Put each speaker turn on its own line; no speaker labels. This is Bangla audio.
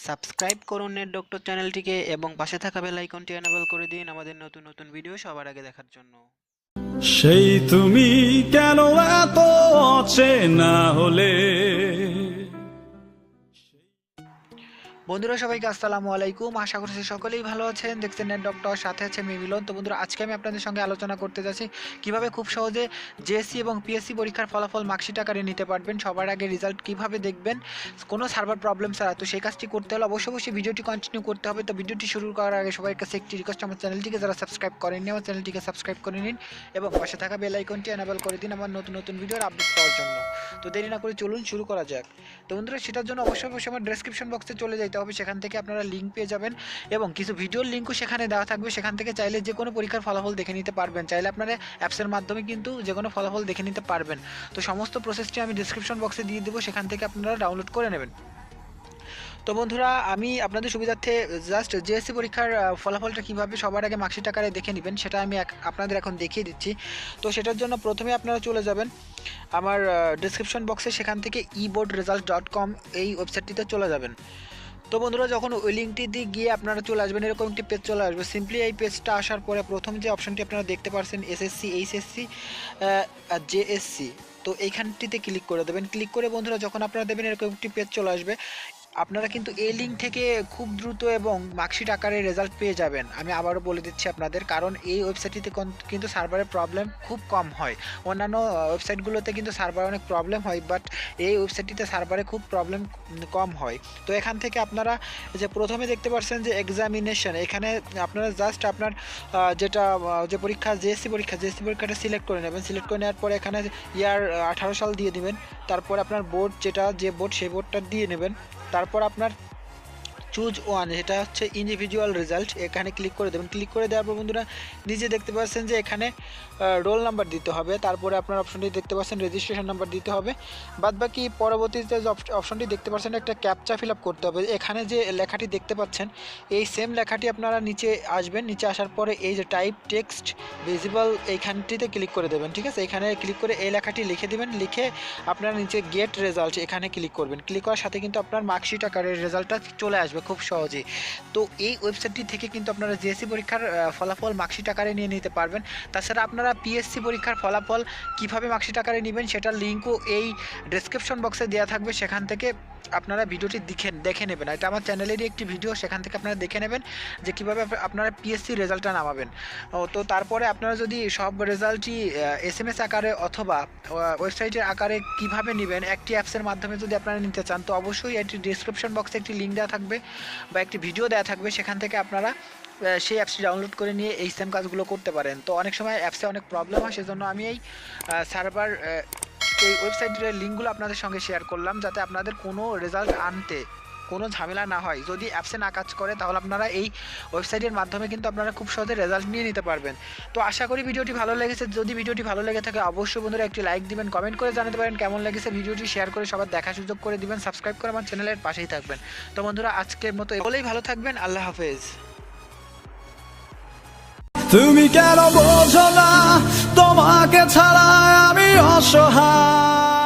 সাবস্ক্রাইব করুন নেট ডক্টর চ্যানেলটিকে এবং পাশে থাকা বেল আইকনটি এনেবল করে দিন আমাদের নতুন নতুন ভিডিও সবার আগে দেখার জন্য।
সেই তুমি কেন এত অচেনা হলে।
বন্ধুরা সবাইকে আসসালামু আলাইকুম, আশা করছি সকলেই ভালো আছেন। দেখছেন নেট ডক্টর, সাথে আছে আমি মিলন। তো বন্ধুরা, আজকে আমি আপনাদের সঙ্গে আলোচনা করতে যাচ্ছি কিভাবে খুব সহজে জেএসসি এবং পিএসসি পরীক্ষার ফলাফল মার্কশিট আকারে নিতে পারবেন। সবার আগে রেজাল্ট কিভাবে দেখবেন কোনো সার্ভার প্রবলেম ছাড়া। তো সেই কাজটি করতে হলে অবশ্যই ভিডিওটি কন্টিনিউ করতে হবে। তো ভিডিওটি শুরু করার আগে সবার কাছে একটি রিকোয়েস্ট, আমার চ্যানেলটিকে যারা সাবস্ক্রাইব করেননি আমার চ্যানেলটিকে সাবস্ক্রাইব করে নিন এবং পাশে থাকা বেল আইকনটি এনেবল করে দিন আমার নতুন নতুন ভিডিওর আপডেট পাওয়ার জন্য। তো দেরি না করে চলুন শুরু করা যাক। তো বন্ধুরা, সেটার জন্য অবশ্যই আমার ডেসক্রিপশন বক্সে চলে যেতে হবে। সেখান থেকে আপনারা লিঙ্ক পেয়ে যাবেন এবং কিছু ভিডিওর লিঙ্কও সেখানে দেওয়া থাকবে। সেখান থেকে চাইলে যে কোনো পরীক্ষার ফলাফল দেখে নিতে পারবেন। চাইলে আপনারা অ্যাপসের মাধ্যমে কিন্তু যে কোনো ফলাফল দেখে নিতে পারবেন। তো সমস্ত প্রসেসটি আমি ডেসক্রিপশন বক্সে দিয়ে দেবো, সেখান থেকে আপনারা ডাউনলোড করে নেবেন। তো বন্ধুরা, আমি আপনাদের সুবিধার্থে জাস্ট জেএসসি পরীক্ষার ফলাফলটা কীভাবে সবার আগে মার্কশিট আকারে দেখে নেবেন সেটা আমি আপনাদের এখন দেখিয়ে দিচ্ছি। তো সেটার জন্য প্রথমে আপনারা চলে যাবেন আমার ডেসক্রিপশন বক্সে, সেখান থেকে eboardresult.com এই ওয়েবসাইটটিতে চলে যাবেন। তো বন্ধুরা, যখন ওই লিঙ্কটি দিয়ে গিয়ে আপনারা চলে আসবেন, এরকম একটি পেজ চলে আসবে। সিম্পলি এই পেজটা আসার পরে প্রথম যে অপশনটি আপনারা দেখতে পাচ্ছেন এসএসসি, এইচএসসি, জেএসসি, তো এইখানটিতে ক্লিক করে দেবেন। ক্লিক করে বন্ধুরা যখন আপনারা দেবেন, এরকম একটি পেজ চলে আসবে। আপনারা কিন্তু এই লিঙ্ক থেকে খুব দ্রুত এবং মার্কশিট আকারে রেজাল্ট পেয়ে যাবেন। আমি আবারও বলে দিচ্ছি আপনাদের, কারণ এই ওয়েবসাইটটিতে কিন্তু সার্ভারের প্রবলেম খুব কম হয়। অন্যান্য ওয়েবসাইটগুলোতে কিন্তু সার্ভার অনেক প্রবলেম হয়, বাট এই ওয়েবসাইটটিতে সার্ভারে খুব প্রবলেম কম হয়। তো এখান থেকে আপনারা যে প্রথমে দেখতে পাচ্ছেন যে এক্সামিনেশন, এখানে আপনারা জাস্ট আপনার যে পরীক্ষা জেএসসি পরীক্ষাটা সিলেক্ট করে নেবেন। সিলেক্ট করে নেওয়ার পরে এখানে ইয়ার 18 সাল দিয়ে দিবেন। তারপর আপনার বোর্ড, যে বোর্ড সেই বোর্ডটা দিয়ে নেবেন। তারপর আপনার চুজ ওয়ান, যেটা হচ্ছে ইন্ডিভিজুয়াল রেজাল্ট, এখানে ক্লিক করে দেবেন। ক্লিক করে দেওয়ার পর বন্ধুরা নিজে দেখতে পাচ্ছেন যে এখানে রোল নাম্বার দিতে হবে। তারপরে আপনার অপশনটি দেখতে পাচ্ছেন রেজিস্ট্রেশন নাম্বার দিতে হবে। বাদবাকি পরবর্তীতে যে অপশনটি দেখতে পাচ্ছেন একটা ক্যাপচা ফিল আপ করতে হবে। এখানে যে লেখাটি দেখতে পাচ্ছেন এই সেম লেখাটি আপনারা নিচে আসবেন। নিচে আসার পরে এই যে টাইপ টেক্সট ভিজিবল, এইখানটিতে ক্লিক করে দেবেন। ঠিক আছে, এখানে ক্লিক করে এই লেখাটি লিখে দেবেন। লিখে আপনারা নিচে গেট রেজাল্ট এখানে ক্লিক করবেন। ক্লিক করার সাথে কিন্তু আপনার মার্কশিট আকারের রেজাল্টটা চলে আসবে খুব সহজেই। তো এই ওয়েবসাইটটি থেকে কিন্তু আপনারা জেএসসি পরীক্ষার ফলাফল মার্কশিট আকারে নিয়ে নিতে পারবেন। তাছাড়া আপনারা পিএসসি পরীক্ষার ফলাফল কিভাবে মার্কশিট আকারে নেবেন সেটার লিঙ্কও এই ডেসক্রিপশন বক্সে দেওয়া থাকবে। সেখান থেকে আপনারা ভিডিওটি দেখে নেবেন। এটা আমার চ্যানেলেরই একটি ভিডিও, সেখান থেকে আপনারা দেখে নেবেন যে কীভাবে আপনারা পিএসসি রেজাল্টটা নামাবেন। তো তারপরে আপনারা যদি সব রেজাল্টই এসএমএস আকারে অথবা ওয়েবসাইটের আকারে কিভাবে নেবেন, একটি অ্যাপসের মাধ্যমে যদি আপনারা নিতে চান, তো অবশ্যই একটি ডেসক্রিপশন বক্সে একটি লিঙ্ক দেওয়া থাকবে বা একটি ভিডিও দেওয়া থাকবে। সেখান থেকে আপনারা সেই অ্যাপসটি ডাউনলোড করে নিয়ে এই সেম কাজগুলো করতে পারেন। তো অনেক সময় অ্যাপসে অনেক প্রবলেম হয়, সেজন্য আমি এই সার্ভার এই ওয়েবসাইটের লিঙ্কগুলো আপনাদের সঙ্গে শেয়ার করলাম, যাতে আপনাদের কোনো রেজাল্ট আনতে কোনো ঝামেলা না হয়। যদি অ্যাপসে না কাজ করে তাহলে আপনারা এই ওয়েবসাইটের মাধ্যমে কিন্তু আপনারা খুব সহজে রেজাল্ট নিয়ে নিতে পারবেন। তো আশা করি ভিডিওটি ভালো লেগেছে। যদি ভিডিওটি ভালো লেগে থাকে অবশ্যই বন্ধুরা একটি লাইক দিবেন, কমেন্ট করে জানাতে পারেন কেমন লেগেছে ভিডিওটি, শেয়ার করে সবার দেখার সুযোগ করে দিবেন, সাবস্ক্রাইব করে আমার চ্যানেলের পাশেই থাকবেন। তো বন্ধুরা, আজকের মতো বলেই ভালো থাকবেন। আল্লাহ হাফেজ।
তুমি কেন বোঝো না তোমাকে ছাড়া আমি অসহায়।